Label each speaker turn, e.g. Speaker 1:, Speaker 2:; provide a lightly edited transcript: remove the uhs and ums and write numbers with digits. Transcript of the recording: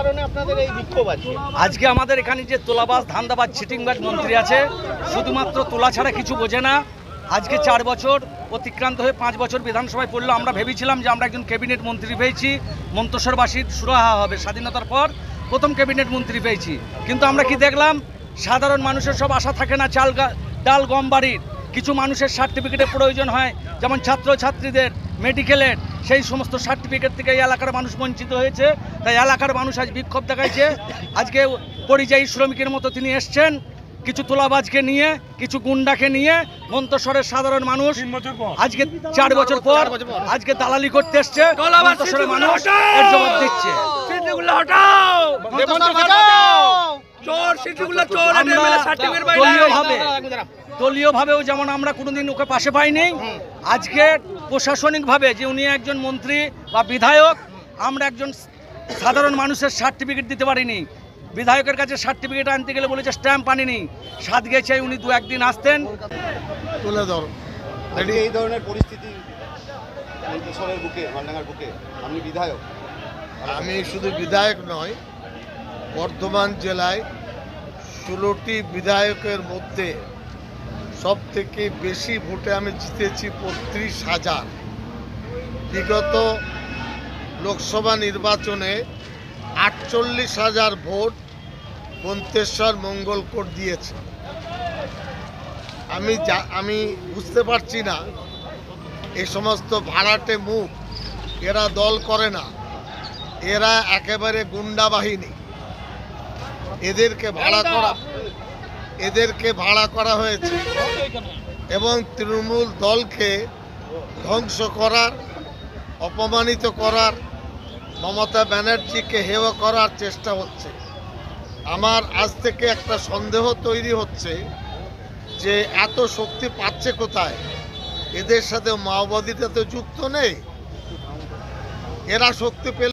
Speaker 1: কারণে আপনাদের এই বিক্ষোভ আছে?
Speaker 2: আজকে আমাদের এখানে যে তোলাবাজ ধান্দাবাজ চিটিংবাজ মন্ত্রী আছে, শুধুমাত্র তোলা ছাড়া কিছু বোঝে না। আজকে 4 বছর অতিক্রান্ত হয়ে 5 বছর বিধানসভায় পড়লো। আমরা ভেবেছিলাম যে আমরা একজন ক্যাবিনেট মন্ত্রী পেয়েছি, মন্তেশ্বরবাসীর সুরাহা হবে। স্বাধীনতার পর প্রথম ক্যাবিনেট মন্ত্রী পেয়েছি, কিন্তু আমরা কি দেখলাম? সাধারণ মানুষের সব আশা থাকে না ডাল গম বাড়ির। কিছু মানুষের সার্টিফিকেটের প্রয়োজন হয়, যেমন ছাত্রছাত্রীদের মেডিকেলের, সেই সমস্ত সার্টিফিকেট থেকে এই এলাকার মানুষ বঞ্চিত হয়েছে। তাই এলাকার মানুষ আজ বিক্ষোভ দেখাইছে। আজকে পরিযায়ী শ্রমিকের মতো তিনি এসছেন, কিছু তোলাবাজকে নিয়ে, কিছু গুন্ডাকে নিয়ে। মন্তেশ্বরের সাধারণ মানুষ আজকে 4 বছর পর আজকে দালালি করতে এসছে। মন্তেশ্বরের মানুষ এর জবাব দিচ্ছে। দলীয়ভাবেও যেমন আমরা কোনোদিন ওকে পাশে পাইনি, আজকে প্রশাসনিকভাবে যে উনি একজন মন্ত্রী বা বিধায়ক, আমরা একজন সাধারণ মানুষের সার্টিফিকেট দিতে পারিনি। বিধায়কের কাছে সার্টিফিকেট আনতে গেলে বলেছে স্ট্যাম্প আনিনি। সাত গেছে উনি 2-1 দিন আসতেন।
Speaker 3: এই ধরনের পরিস্থিতি মন্তেশ্বরের বুকে, মালডাঙ্গার বুকে, আপনি বিধায়ক।
Speaker 4: আমি শুধু বিধায়ক নয়, বর্ধমান জেলায় 16টি বিধায়কের মধ্যে সব থেকে বেশি ভোটে আমি জিতেছি 35,000। বিগত লোকসভা নির্বাচনে 48,000 ভোট মন্তেশ্বর মঙ্গলকোট দিয়েছে। আমি বুঝতে পারছি না, এই সমস্ত ভাড়াটে মুখ, এরা দল করে না, এরা একেবারে গুন্ডা বাহিনী। এদেরকে ভাড়া করা হয়েছে এবং তৃণমূল দলকে ধ্বংস করার, অপমানিত করার, মমতা ব্যানার্জিকে হেয় করার চেষ্টা হচ্ছে। আমার আজ থেকে একটা সন্দেহ তৈরি হচ্ছে যে এত শক্তি পাচ্ছে কোথায়? এদের সাথে মাওবাদীরা তো যুক্ত নেই। এরা শক্তি পেলে